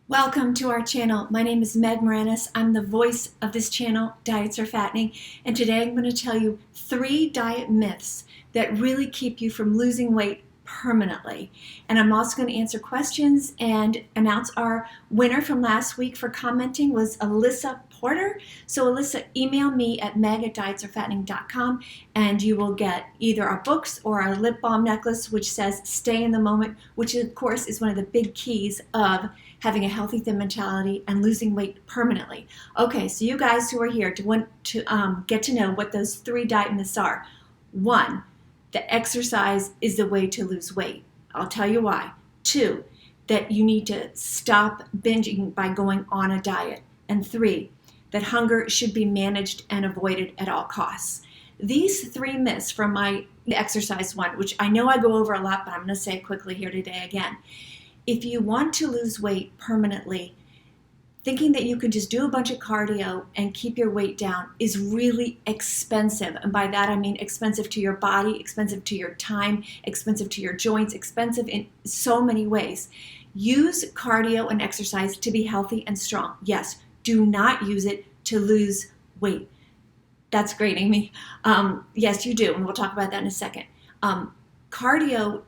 Welcome to our channel. My name is Meg Moranis. I'm the voice of this channel, Diets Are Fattening, and today I'm going to tell you 3 diet myths that really keep you from losing weight permanently. And I'm also going to answer questions and announce our winner from last week for commenting was Alyssa Porter. So Alyssa, email me at meg@dietsarefattening.com and you will get either our books or our lip balm necklace, which says stay in the moment, which of course is one of the big keys of having a healthy thin mentality and losing weight permanently. Okay, so you guys who are here to want to get to know what those 3 diet myths are. 1, that exercise is the way to lose weight. I'll tell you why. 2, that you need to stop binging by going on a diet. And 3, that hunger should be managed and avoided at all costs. These 3 myths from my exercise one, which I know I go over a lot, but I'm going to say it quickly here today again. If you want to lose weight permanently, thinking that you can just do a bunch of cardio and keep your weight down is really expensive. And by that I mean expensive to your body, expensive to your time, expensive to your joints, expensive in so many ways. Use cardio and exercise to be healthy and strong. Yes, do not use it to lose weight. That's great, Amy. Yes, you do, and we'll talk about that in a second. Cardio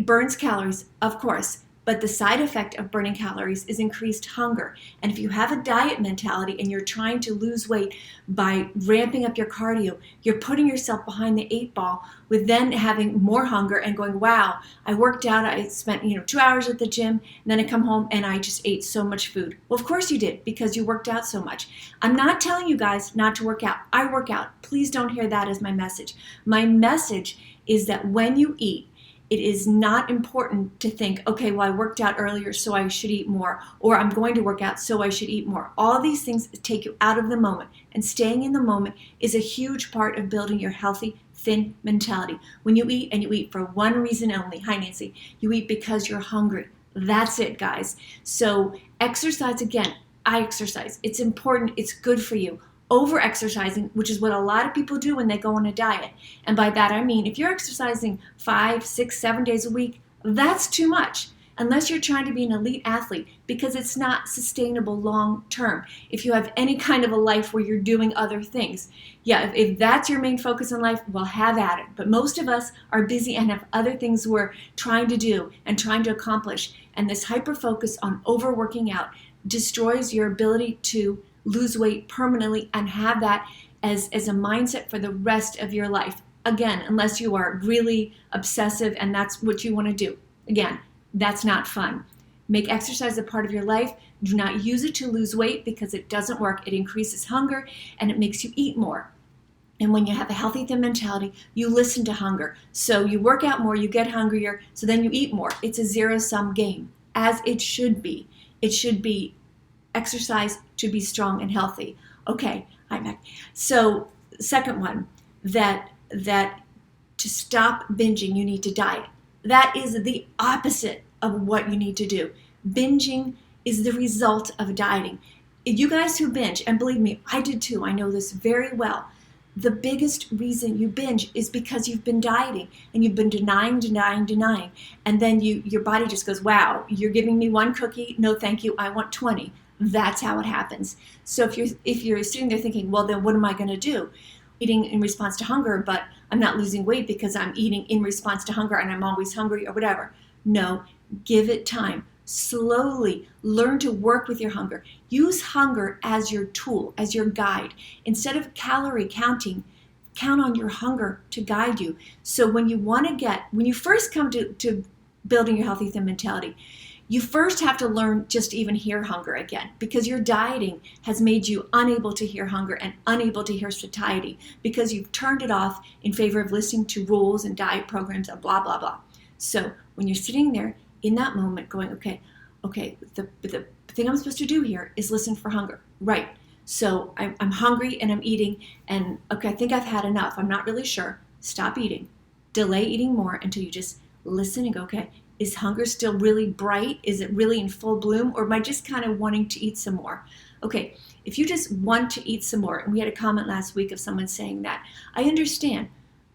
burns calories, of course, but the side effect of burning calories is increased hunger. And if you have a diet mentality and you're trying to lose weight by ramping up your cardio, you're putting yourself behind the 8 ball with then having more hunger and going, wow, I worked out, I spent 2 hours at the gym, and then I come home and I just ate so much food. Well, of course you did, because you worked out so much. I'm not telling you guys not to work out. I work out. Please don't hear that as my message. My message is that when you eat, it is not important to think, okay, well, I worked out earlier, so I should eat more, or I'm going to work out, so I should eat more. All these things take you out of the moment, and staying in the moment is a huge part of building your healthy, thin mentality. When you eat, and you eat for one reason only, hi Nancy, you eat because you're hungry. That's it, guys. So exercise, again, I exercise. It's important. It's good for you. Over-exercising, which is what a lot of people do when they go on a diet. And by that I mean, if you're exercising 5, 6, 7 days a week, that's too much, unless you're trying to be an elite athlete, because it's not sustainable long term. If you have any kind of a life where you're doing other things, yeah, if that's your main focus in life, well, have at it. But most of us are busy and have other things we're trying to do and trying to accomplish. And this hyper-focus on overworking out destroys your ability to lose weight permanently and have that as a mindset for the rest of your life. Again, unless you are really obsessive and that's what you want to do. Again, that's not fun. Make exercise a part of your life. Do not use it to lose weight, because it doesn't work. It increases hunger and it makes you eat more. And when you have a healthy thin mentality, you listen to hunger. So you work out more, you get hungrier, so then you eat more. It's a zero-sum game, as it should be. It should be exercise to be strong and healthy. Okay, hi Meg. So second one, that to stop binging, you need to diet. That is the opposite of what you need to do. Binging is the result of dieting. You guys who binge, and believe me, I did too, I know this very well, the biggest reason you binge is because you've been dieting and you've been denying, and then your body just goes, wow, you're giving me 1 cookie, no thank you, I want 20. That's how it happens. So if you're sitting there thinking, well, then what am I going to do? Eating in response to hunger, but I'm not losing weight because I'm eating in response to hunger and I'm always hungry or whatever. No, give it time. Slowly learn to work with your hunger. Use hunger as your tool, as your guide. Instead of calorie counting, count on your hunger to guide you. So when you first come to building your healthy thin mentality, you first have to learn just to even hear hunger again, because your dieting has made you unable to hear hunger and unable to hear satiety, because you've turned it off in favor of listening to rules and diet programs and blah, blah, blah. So when you're sitting there in that moment going, okay, the thing I'm supposed to do here is listen for hunger. Right. So I'm hungry and I'm eating, and okay, I think I've had enough. I'm not really sure. Stop eating. Delay eating more until you just listen and go, okay, is hunger still really bright? Is it really in full bloom? Or am I just kind of wanting to eat some more? Okay, if you just want to eat some more, and we had a comment last week of someone saying that, I understand,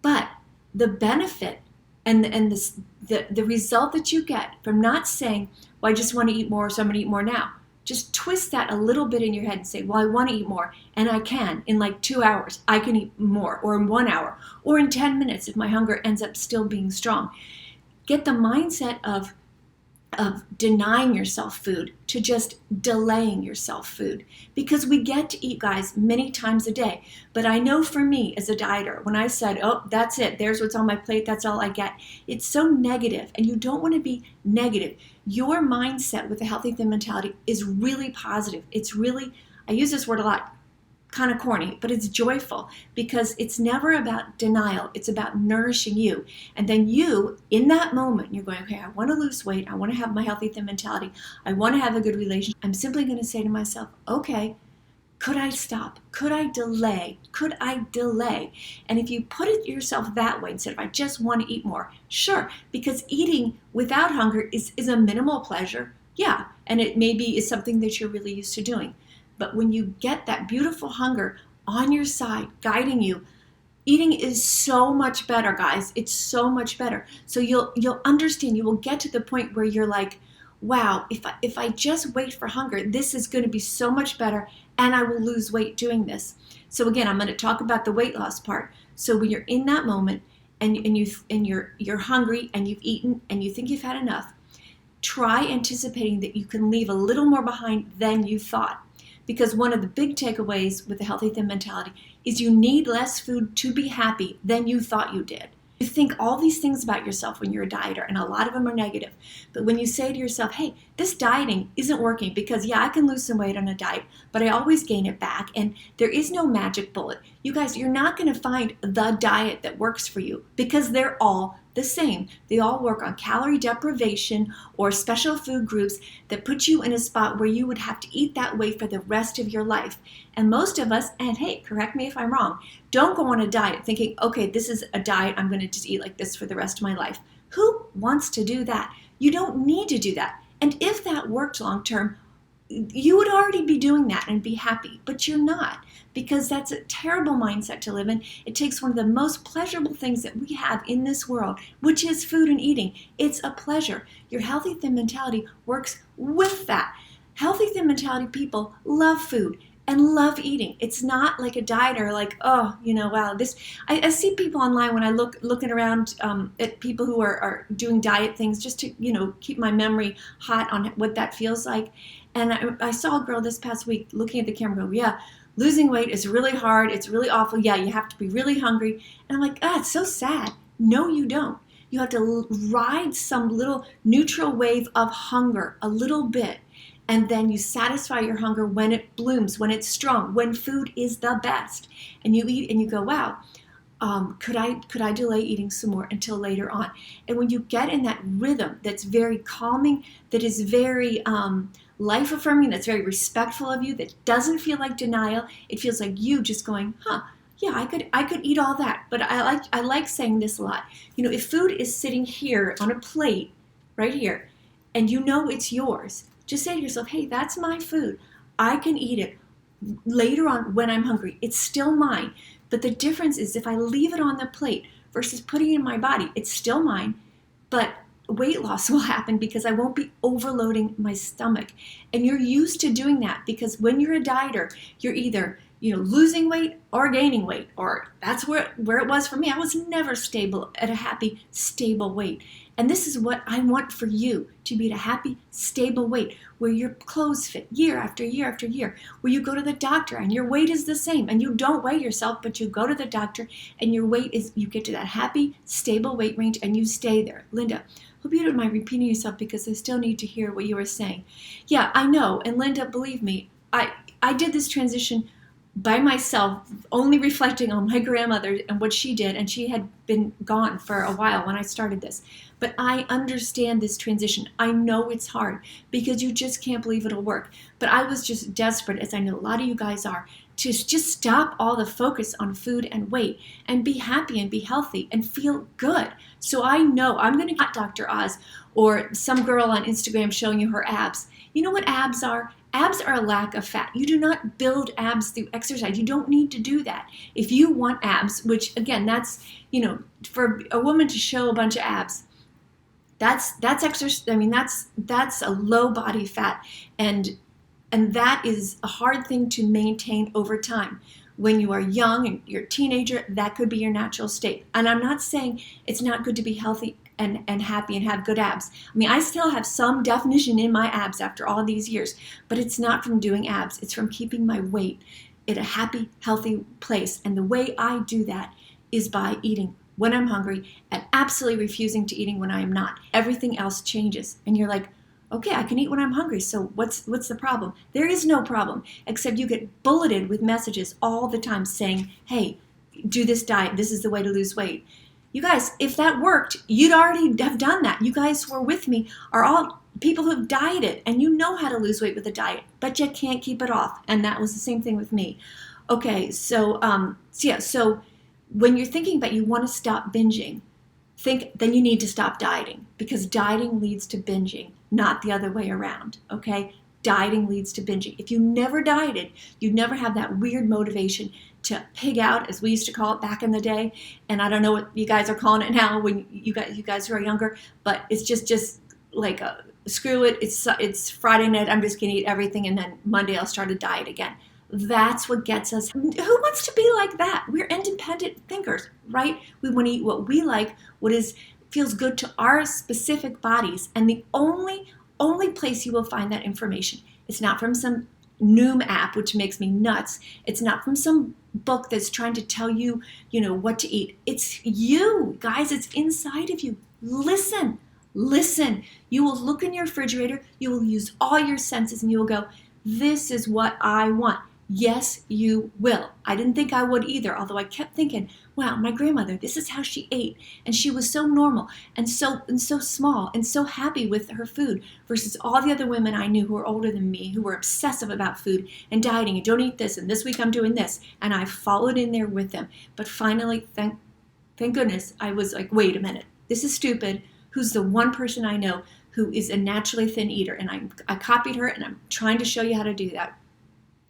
but the benefit And the result that you get from not saying, well, I just want to eat more, so I'm going to eat more now. Just twist that a little bit in your head and say, well, I want to eat more, and I can. In like 2 hours, I can eat more, or in 1 hour, or in 10 minutes if my hunger ends up still being strong. Get the mindset of denying yourself food to just delaying yourself food, because we get to eat, guys, many times a day. But I know for me as a dieter, when I said, oh, that's it, there's what's on my plate, that's all I get, it's so negative, and you don't want to be negative. Your mindset with a healthy thin mentality is really positive. It's really, I use this word a lot, kind of corny, but it's joyful, because it's never about denial. It's about nourishing you. And then you, in that moment, you're going, okay, I want to lose weight. I want to have my healthy thin mentality. I want to have a good relationship. I'm simply going to say to myself, okay, could I stop? Could I delay? Could I delay? And if you put it yourself that way, instead of I just want to eat more, sure, because eating without hunger is a minimal pleasure. Yeah, and it maybe is something that you're really used to doing. But when you get that beautiful hunger on your side, guiding you, eating is so much better, guys. It's so much better. So you'll understand, you will get to the point where you're like, wow, if I just wait for hunger, this is going to be so much better, and I will lose weight doing this. So again, I'm going to talk about the weight loss part. So when you're in that moment and you're hungry and you've eaten and you think you've had enough, try anticipating that you can leave a little more behind than you thought. Because one of the big takeaways with the healthy thin mentality is you need less food to be happy than you thought you did. You think all these things about yourself when you're a dieter, and a lot of them are negative. But when you say to yourself, hey, this dieting isn't working because, yeah, I can lose some weight on a diet, but I always gain it back, and there is no magic bullet. You guys, you're not going to find the diet that works for you, because they're all the same. They all work on calorie deprivation or special food groups that put you in a spot where you would have to eat that way for the rest of your life. And most of us, and hey, correct me if I'm wrong, don't go on a diet thinking, okay, this is a diet, I'm going to just eat like this for the rest of my life. Who wants to do that? You don't need to do that. And if that worked long term, you would already be doing that and be happy, but you're not, because that's a terrible mindset to live in. It takes one of the most pleasurable things that we have in this world, which is food and eating. It's a pleasure. Your healthy thin mentality works with that. Healthy thin mentality people love food and love eating. It's not like a dieter, like, oh, wow, this. I see people online when I looking around at people who are doing diet things, just to keep my memory hot on what that feels like. And I saw a girl this past week looking at the camera go, yeah, losing weight is really hard. It's really awful. Yeah, you have to be really hungry. And I'm like, it's so sad. No, you don't. You have to ride some little neutral wave of hunger a little bit. And then you satisfy your hunger when it blooms, when it's strong, when food is the best. And you eat and you go, wow, could I delay eating some more until later on? And when you get in that rhythm that's very calming, that is very life-affirming, that's very respectful of you, that doesn't feel like denial, it feels like you just going, yeah, I could eat all that. But I like saying this a lot. If food is sitting here on a plate, right here, and it's yours, just say to yourself, hey, that's my food. I can eat it later on when I'm hungry. It's still mine. But the difference is if I leave it on the plate versus putting it in my body, it's still mine, but weight loss will happen because I won't be overloading my stomach. And you're used to doing that, because when you're a dieter, you're either losing weight or gaining weight, or that's where it was for me. I was never stable at a happy, stable weight. And this is what I want for you, to be at a happy, stable weight, where your clothes fit year after year after year, where you go to the doctor and your weight is the same, and you don't weigh yourself, but you go to the doctor and your weight is, you get to that happy, stable weight range and you stay there. Linda, hope you don't mind repeating yourself, because I still need to hear what you were saying. Yeah, I know. And Linda, believe me, I did this transition by myself, only reflecting on my grandmother and what she did, and she had been gone for a while when I started this. But I understand this transition. I know it's hard, because you just can't believe it'll work. But I was just desperate, as I know a lot of you guys are, to just stop all the focus on food and weight and be happy and be healthy and feel good. So I know I'm going to get Dr. Oz or some girl on Instagram showing you her abs. You know what abs are? Abs are a lack of fat. You do not build abs through exercise. You don't need to do that. If you want abs, which again, that's, for a woman to show a bunch of abs, that's exercise. I mean, that's a low body fat, and that is a hard thing to maintain over time. When you are young and you're a teenager, that could be your natural state. And I'm not saying it's not good to be healthy and happy and have good abs. I mean, I still have some definition in my abs after all these years, but it's not from doing abs. It's from keeping my weight in a happy, healthy place. And the way I do that is by eating when I'm hungry and absolutely refusing to eating when I am not. Everything else changes. And you're like, okay, I can eat when I'm hungry, so what's the problem? There is no problem, except you get bulleted with messages all the time saying, hey, do this diet. This is the way to lose weight. You guys, if that worked, you'd already have done that. You guys who are with me are all people who've dieted, and you know how to lose weight with a diet, but you can't keep it off. And that was the same thing with me. Okay, so when you're thinking about you want to stop binging, then you need to stop dieting, because dieting leads to binging, not the other way around, okay? Dieting leads to binging. If you never dieted, you'd never have that weird motivation to pig out, as we used to call it back in the day. And I don't know what you guys are calling it now when you guys who are younger, but it's just like screw it. It's Friday night. I'm just going to eat everything, and then Monday I'll start a diet again. That's what gets us. Who wants to be like that? We're independent thinkers, right? We want to eat what we like, feels good to our specific bodies. And the only place you will find that information, it's not from some Noom app, which makes me nuts. It's not from some book that's trying to tell you, what to eat. It's you, guys. It's inside of you. Listen. You will look in your refrigerator. You will use all your senses, and you will go, this is what I want. Yes, you will. I didn't think I would either, although I kept thinking, wow, my grandmother, this is how she ate. And she was so normal and so small and so happy with her food, versus all the other women I knew who were older than me, who were obsessive about food and dieting and don't eat this, and this week I'm doing this. And I followed in there with them. But finally, thank goodness, I was like, wait a minute, this is stupid. Who's the one person I know who is a naturally thin eater? And I copied her, and I'm trying to show you how to do that.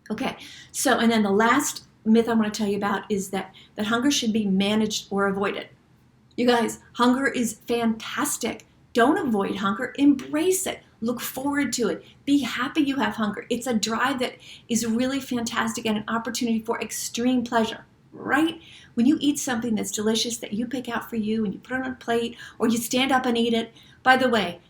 Okay, so, and then the last myth I want to tell you about is that hunger should be managed or avoided. You guys, hunger is fantastic. Don't avoid hunger. Embrace it. Look forward to it. Be happy you have hunger. It's a drive that is really fantastic and an opportunity for extreme pleasure, right? When you eat something that's delicious that you pick out for you and you put it on a plate, or you stand up and eat it. By the way,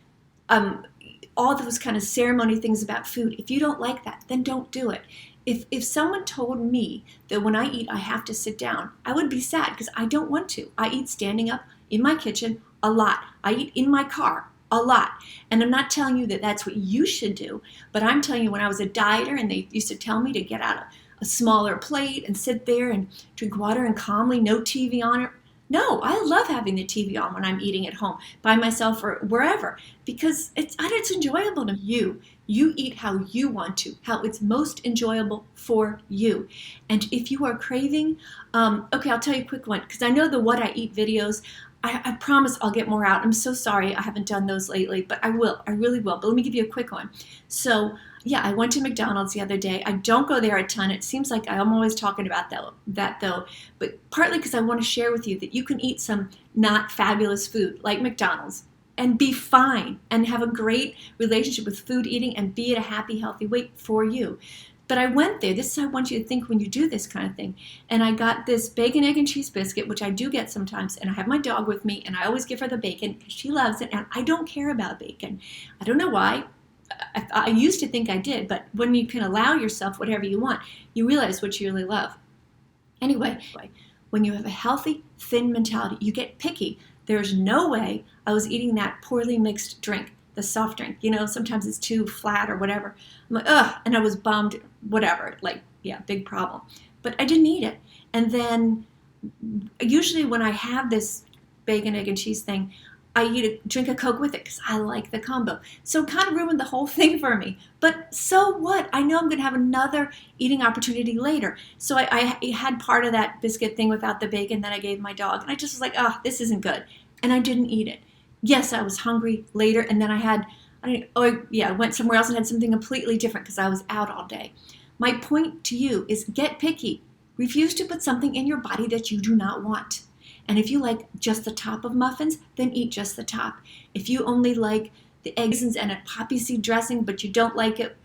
all those kind of ceremony things about food, if you don't like that, then don't do it. If someone told me that when I eat I have to sit down, I would be sad, because I don't want to. I eat standing up in my kitchen a lot. I eat in my car a lot. And I'm not telling you that that's what you should do, but I'm telling you, when I was a dieter and they used to tell me to get out a smaller plate and sit there and drink water and calmly, no TV on it. No, I love having the TV on when I'm eating at home by myself or wherever, because it's enjoyable to you. You eat how you want to, how it's most enjoyable for you. And if you are craving, okay, I'll tell you a quick one, because I know the What I Eat videos, I promise I'll get more out. I'm so sorry I haven't done those lately, but I will. I really will. But let me give you a quick one. So, yeah, I went to McDonald's the other day. I don't go there a ton. It seems like I'm always talking about that though, but partly because I want to share with you that you can eat some not fabulous food like McDonald's and be fine and have a great relationship with food eating and be at a happy, healthy weight for you. But I went there. This is how I want you to think when you do this kind of thing. And I got this bacon, egg, and cheese biscuit, which I do get sometimes. And I have my dog with me, and I always give her the bacon because she loves it. And I don't care about bacon. I don't know why. I used to think I did, but when you can allow yourself whatever you want, you realize what you really love. Anyway, when you have a healthy, thin mentality, you get picky. There's no way I was eating that poorly mixed drink, the soft drink. Sometimes it's too flat or whatever. I'm like, ugh, and I was bummed, whatever. Like, yeah, big problem. But I didn't eat it. And then usually when I have this bacon, egg, and cheese thing, I drink a Coke with it because I like the combo. So it kind of ruined the whole thing for me. But so what? I know I'm going to have another eating opportunity later. So I had part of that biscuit thing without the bacon that I gave my dog. And I just was like, this isn't good. And I didn't eat it. Yes, I was hungry later. And then I had I went somewhere else and had something completely different because I was out all day. My point to you is get picky. Refuse to put something in your body that you do not want. And if you like just the top of muffins, then eat just the top. If you only like the eggs and a poppy seed dressing, but you don't like it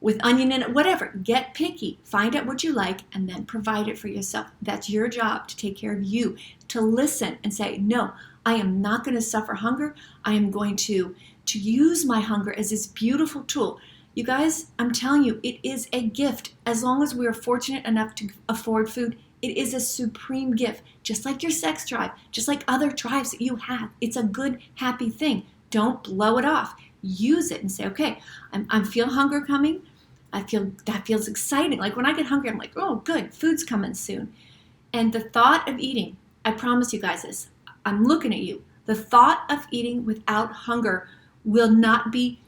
with onion in it, whatever, get picky. Find out what you like and then provide it for yourself. That's your job, to take care of you, to listen and say, no, I am not going to suffer hunger. I am going to use my hunger as this beautiful tool. You guys, I'm telling you, it is a gift. As long as we are fortunate enough to afford food, it is a supreme gift, just like your sex drive, just like other drives that you have. It's a good, happy thing. Don't blow it off. Use it and say, okay, I feel hunger coming. That feels exciting. Like when I get hungry, I'm like, oh, good, food's coming soon. And the thought of eating, I promise you guys this, I'm looking at you. The thought of eating without hunger will not be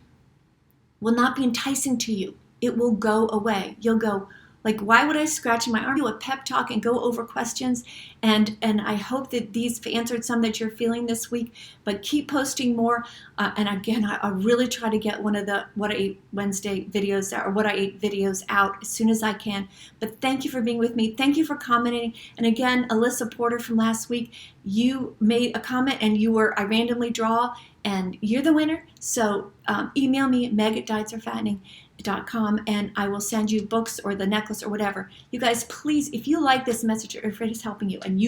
enticing to you. It will go away. You'll go, like, why would I scratch my arm? Do a pep talk and go over questions. And I hope that these answered some that you're feeling this week. But keep posting more. And again, I really try to get one of the What I Ate Wednesday videos or What I Ate videos out as soon as I can. But thank you for being with me. Thank you for commenting. And again, Alyssa Porter from last week, you made a comment and I randomly draw, and you're the winner. So email me at meg@dietsorfattening.com and I will send you books or the necklace or whatever. You guys, please, if you like this message or if it is helping you, and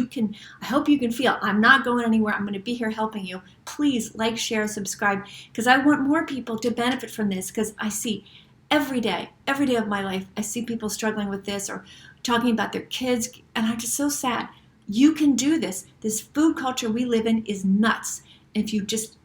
I hope you can feel I'm not going anywhere. I'm going to be here helping you. Please like, share, subscribe, because I want more people to benefit from this, because I see every day of my life, I see people struggling with this or talking about their kids, and I'm just so sad. You can do this. This food culture we live in is nuts. If you just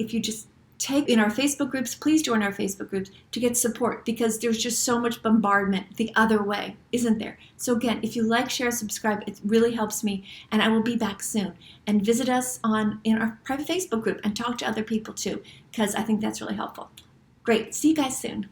take in our Facebook groups, please join our Facebook groups to get support, because there's just so much bombardment the other way, isn't there? So again, if you like, share, subscribe, it really helps me, and I will be back soon. And visit us in our private Facebook group and talk to other people too, because I think that's really helpful. Great. See you guys soon.